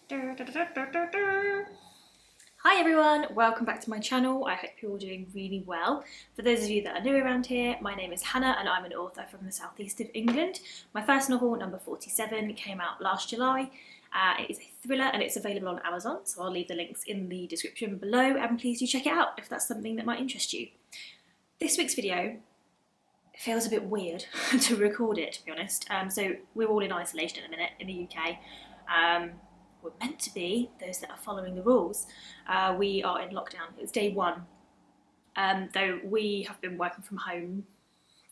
Hi everyone, welcome back to my channel. I hope you're all doing really well. For those of you that are new around here, my name is Hannah and I'm an author from the southeast of England. My first novel, number 47, came out last July. It is a thriller and it's available on Amazon, so I'll leave the links in the description below and please do check it out if that's something that might interest you. This week's video feels a bit weird to record it, to be honest. So we're all in isolation at the minute in the UK. We're meant to be, those that are following the rules. We are in lockdown. It's day one. Though we have been working from home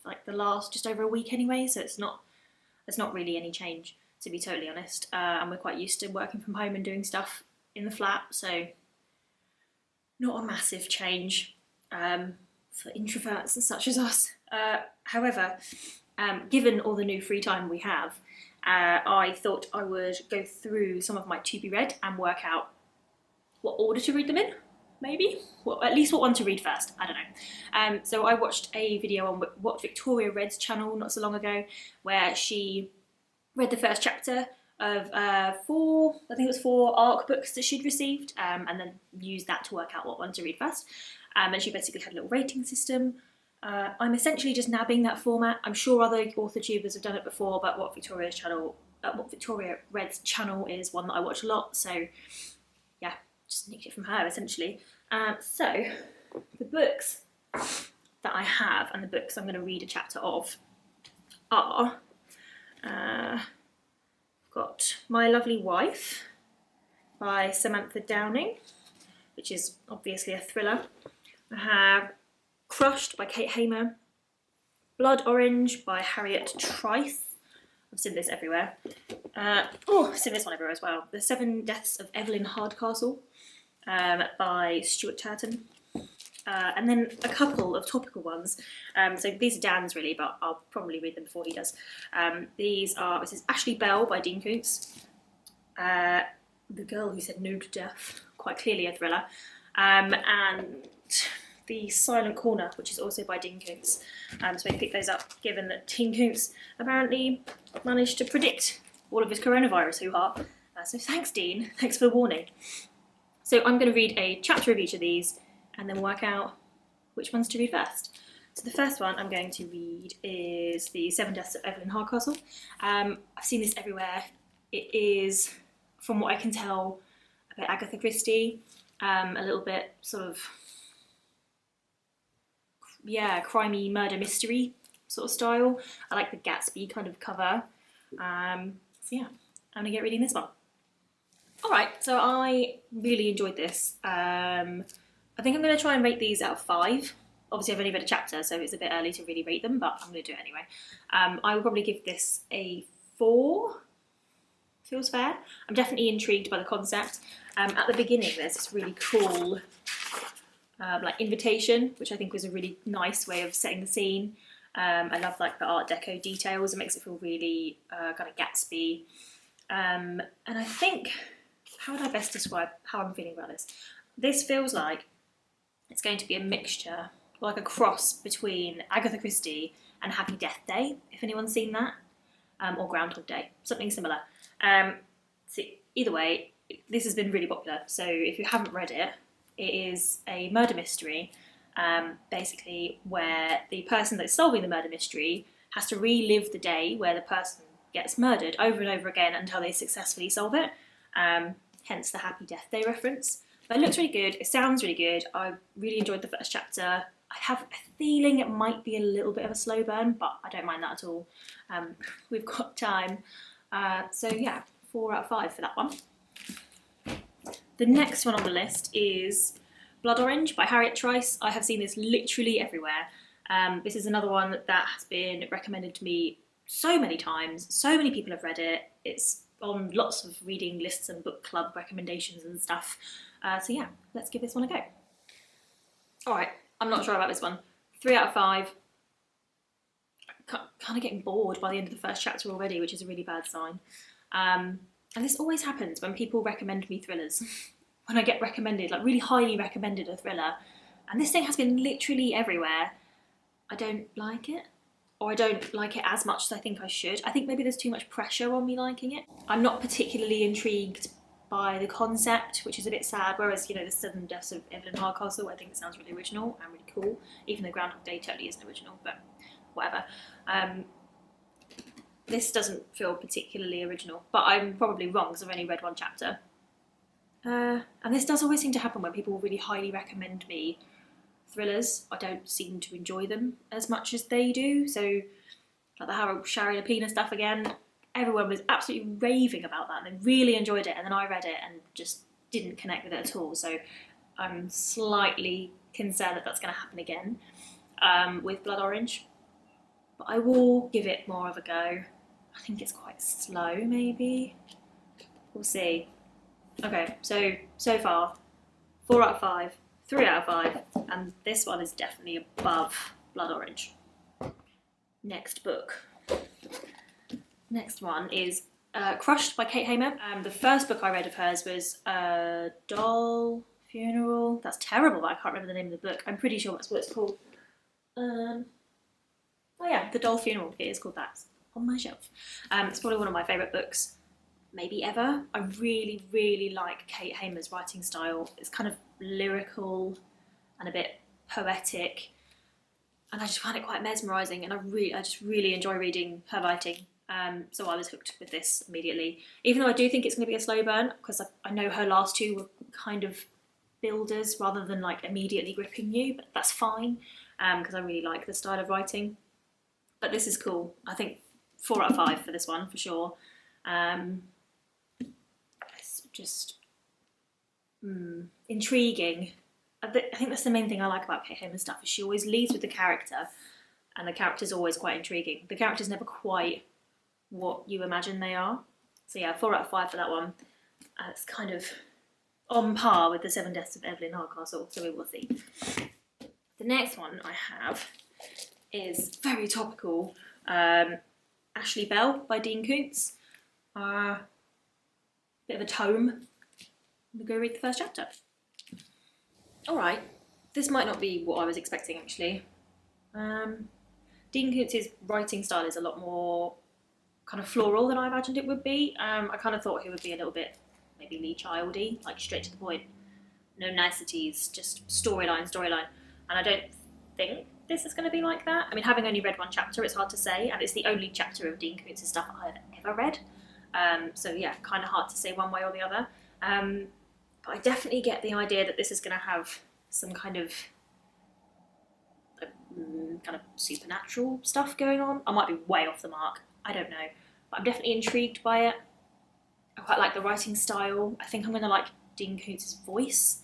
for like the last just over a week anyway, so there's not really any change, to be totally honest. And we're quite used to working from home and doing stuff in the flat, so not a massive change for introverts and such as us. However, given all the new free time we have, I thought I would go through some of my to be read and work out what order to read them in, maybe? Well, at least what one to read first, I don't know. So I watched a video on what Victoria read's channel not so long ago, where she read the first chapter of four ARC books that she'd received, and then used that to work out what one to read first. And she basically had a little rating system. I'm essentially just nabbing that format. I'm sure other author tubers have done it before, but what Victoria Red's channel is one that I watch a lot, so yeah, just nicked it from her essentially. So the books that I have and the books I'm going to read a chapter of are I've got My Lovely Wife by Samantha Downing, which is obviously a thriller. I have Crushed by Kate Hamer, Blood Orange by Harriet Trice. I've seen this everywhere. I've seen this one everywhere as well. The Seven Deaths of Evelyn Hardcastle by Stuart Turton. And then a couple of topical ones. So these are Dan's really, but I'll probably read them before he does. This is Ashley Bell by Dean Koontz. The Girl Who Said No to Death, quite clearly a thriller. And The Silent Corner, which is also by Dean Koontz. So I picked those up, given that Dean Koontz apparently managed to predict all of his coronavirus hoo-ha. So thanks, Dean. Thanks for the warning. So I'm going to read a chapter of each of these and then work out which ones to read first. So the first one I'm going to read is The Seven Deaths of Evelyn Hardcastle. I've seen this everywhere. It is, from what I can tell, a bit Agatha Christie, a little bit sort of crimey murder mystery sort of style. I like the Gatsby kind of cover. So yeah, I'm gonna get reading this one. Alright, so I really enjoyed this. I think I'm gonna try and rate these out of 5. Obviously I've only read a chapter, so it's a bit early to really rate them, but I'm gonna do it anyway. I will probably give this a 4. Feels fair. I'm definitely intrigued by the concept. At the beginning there's this really cool like invitation, which I think was a really nice way of setting the scene. I love like the Art Deco details. It makes it feel really kind of Gatsby. And I think, how would I best describe how I'm feeling about this? This feels like it's going to be a mixture, like a cross between Agatha Christie and Happy Death Day, if anyone's seen that, or Groundhog Day, something similar. So either way, this has been really popular. So if you haven't read it, it is a murder mystery, basically where the person that's solving the murder mystery has to relive the day where the person gets murdered over and over again until they successfully solve it, hence the Happy Death Day reference. But it looks really good, it sounds really good, I really enjoyed the first chapter. I have a feeling it might be a little bit of a slow burn, but I don't mind that at all. We've got time. So yeah, 4 out of 5 for that one. The next one on the list is Blood Orange by Harriet Trice. I have seen this literally everywhere. This is another one that has been recommended to me so many times. So many people have read it. It's on lots of reading lists and book club recommendations and stuff. So yeah, let's give this one a go. Alright, I'm not sure about this one. 3 out of 5. Kind of getting bored by the end of the first chapter already, which is a really bad sign. And this always happens when people recommend me thrillers. When I get recommended, like really highly recommended a thriller, and this thing has been literally everywhere, I don't like it. Or I don't like it as much as I think I should. I think maybe there's too much pressure on me liking it. I'm not particularly intrigued by the concept, which is a bit sad, whereas, you know, the Seven Deaths of Evelyn Hardcastle, I think it sounds really original and really cool, even though Groundhog Day totally isn't original, but whatever. This doesn't feel particularly original, but I'm probably wrong because I've only read one chapter. And this does always seem to happen when people really highly recommend me thrillers. I don't seem to enjoy them as much as they do, so like the Harold Shari Lapina stuff again, everyone was absolutely raving about that and they really enjoyed it, and then I read it and just didn't connect with it at all, so I'm slightly concerned that that's going to happen again with Blood Orange, but I will give it more of a go. I think it's quite slow, maybe. We'll see. Okay, so far, 4 out of 5, 3 out of 5, and this one is definitely above Blood Orange. Next book. Next one is Crushed by Kate Hamer. The first book I read of hers was Doll Funeral. That's terrible, but I can't remember the name of the book. I'm pretty sure that's what it's called. Oh yeah, The Doll Funeral. It is called that. It's on my shelf. It's probably one of my favourite books, maybe ever. I really, really like Kate Hamer's writing style. It's kind of lyrical and a bit poetic, and I just find it quite mesmerising, and I just really enjoy reading her writing. So I was hooked with this immediately, even though I do think it's going to be a slow burn, because I know her last two were kind of builders rather than like immediately gripping you, but that's fine, because I really like the style of writing. But this is cool. I think 4 out of 5 for this one for sure. It's just intriguing. I think that's the main thing I like about Kate Hamer's stuff, is she always leads with the character, and the character's always quite intriguing. The character's never quite what you imagine they are. So yeah, 4 out of 5 for that one. It's kind of on par with the Seven Deaths of Evelyn Hardcastle, so we will see. The next one I have is very topical. Ashley Bell by Dean Koontz. Bit of a tome. I'm going to go read the first chapter. Alright, this might not be what I was expecting actually. Dean Koontz's writing style is a lot more kind of floral than I imagined it would be. I kind of thought he would be a little bit maybe Lee Childy, like straight to the point. No niceties, just storyline. And I don't think this is going to be like that. I mean, having only read one chapter, it's hard to say, and it's the only chapter of Dean Koontz's stuff I've ever read. So yeah, kind of hard to say one way or the other. But I definitely get the idea that this is going to have some kind of supernatural stuff going on. I might be way off the mark, I don't know. But I'm definitely intrigued by it. I quite like the writing style. I think I'm going to like Dean Koontz's voice.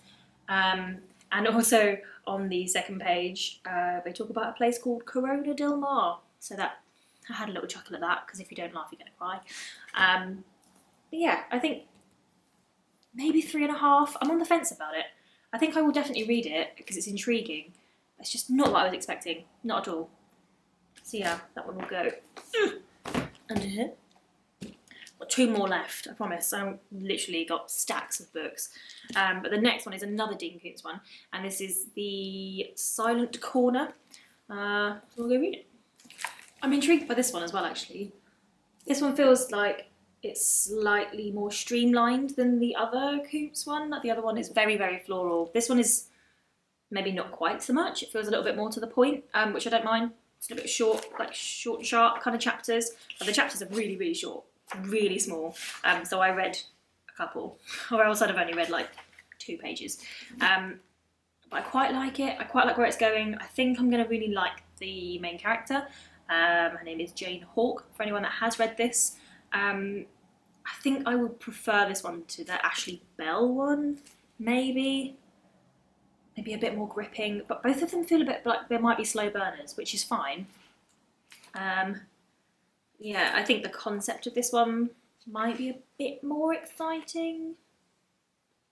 And also on the second page, they talk about a place called Corona Del Mar. So that, I had a little chuckle at that, because if you don't laugh, you're going to cry. But yeah, I think maybe 3.5. I'm on the fence about it. I think I will definitely read it because it's intriguing. It's just not what I was expecting. Not at all. So yeah, that one will go under here. Got 2 more left, I promise. I've literally got stacks of books. But the next one is another Dean Koontz one. And this is The Silent Corner. So we'll go read it. I'm intrigued by this one as well, actually. This one feels like it's slightly more streamlined than the other Koontz one. Like the other one is very, very floral. This one is maybe not quite so much. It feels a little bit more to the point, which I don't mind. It's a little bit short, like short and sharp kind of chapters. But the chapters are really, really short, really small. So I read a couple, or else I'd have only read like 2 pages. But I quite like it. I quite like where it's going. I think I'm going to really like the main character. Her name is Jane Hawke, for anyone that has read this. I think I would prefer this one to the Ashley Bell one, maybe a bit more gripping, but both of them feel a bit like they might be slow burners, which is fine. Yeah, I think the concept of this one might be a bit more exciting,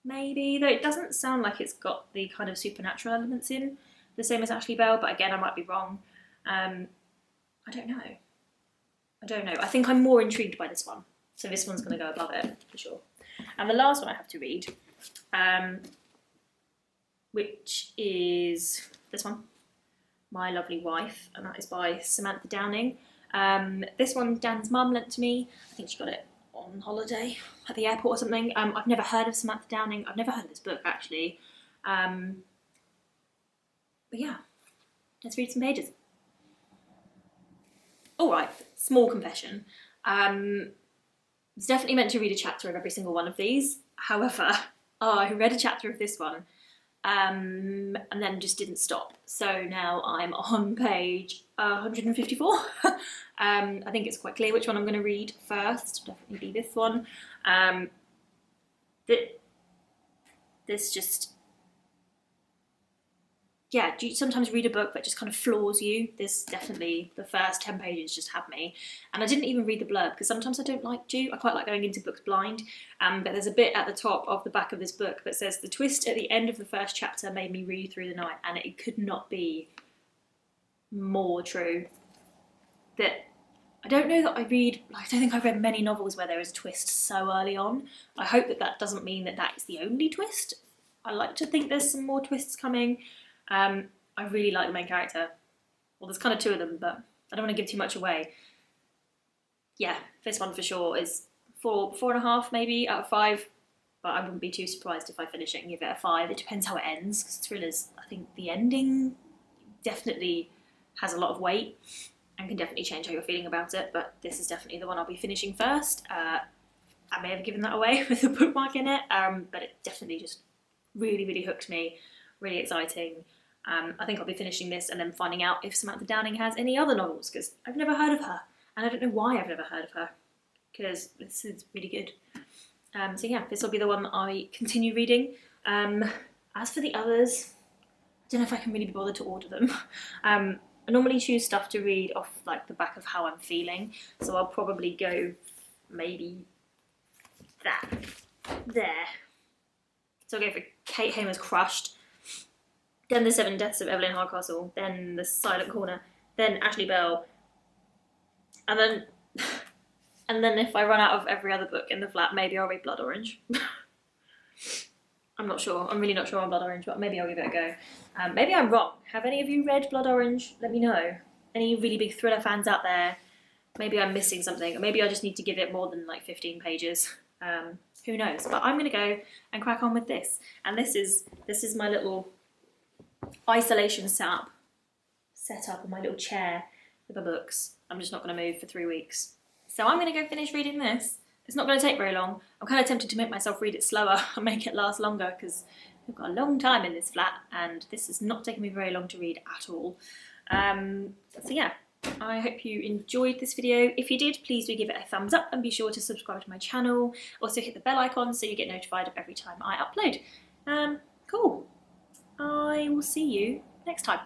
maybe, though it doesn't sound like it's got the kind of supernatural elements in, the same as Ashley Bell, but again, I might be wrong. I don't know. I think I'm more intrigued by this one. So this one's going to go above it, for sure. And the last one I have to read, which is this one, My Lovely Wife, and that is by Samantha Downing. This one Dan's mum lent to me. I think she got it on holiday at the airport or something. I've never heard of Samantha Downing. I've never heard of this book actually. But yeah, let's read some pages. Alright, small confession. I was definitely meant to read a chapter of every single one of these. However, I read a chapter of this one and then just didn't stop. So now I'm on page 154. I think it's quite clear which one I'm going to read first. Definitely be this one. This just... yeah, do you sometimes read a book that just kind of floors you? This definitely, the first 10 pages just had me. And I didn't even read the blurb because sometimes I don't like to. I quite like going into books blind. But there's a bit at the top of the back of this book that says, the twist at the end of the first chapter made me read through the night. And it could not be more true. That I don't know that I don't think I've read many novels where there is a twist so early on. I hope that that doesn't mean that that is the only twist. I like to think there's some more twists coming. I really like the main character. Well, there's kind of two of them, but I don't want to give too much away. Yeah, this one for sure is 4.5 maybe out of 5. But I wouldn't be too surprised if I finish it and give it a 5. It depends how it ends, because thrillers, I think the ending definitely has a lot of weight and can definitely change how you're feeling about it. But this is definitely the one I'll be finishing first. I may have given that away with a bookmark in it, but it definitely just really, really hooked me. Really exciting. I think I'll be finishing this and then finding out if Samantha Downing has any other novels, because I've never heard of her, and I don't know why I've never heard of her, because this is really good. So yeah, this will be the one that I continue reading. As for the others, I don't know if I can really be bothered to order them. I normally choose stuff to read off like the back of how I'm feeling, so I'll probably go maybe that there. So I'll go for Kate Hamer's Crushed, then The 7 Deaths of Evelyn Hardcastle, then The Silent Corner, then Ashley Bell, and then if I run out of every other book in the flat, maybe I'll read Blood Orange. I'm not sure. I'm really not sure on Blood Orange, but maybe I'll give it a go. Maybe I'm wrong. Have any of you read Blood Orange? Let me know. Any really big thriller fans out there? Maybe I'm missing something, or maybe I just need to give it more than like 15 pages. Who knows? But I'm going to go and crack on with this. And this is my little isolation set up on my little chair with my books. I'm just not going to move for 3 weeks. So I'm going to go finish reading this. It's not going to take very long. I'm kind of tempted to make myself read it slower and make it last longer, because we've got a long time in this flat and this has not taken me very long to read at all. So yeah, I hope you enjoyed this video. If you did, please do give it a thumbs up and be sure to subscribe to my channel. Also hit the bell icon so you get notified of every time I upload. Cool. I will see you next time.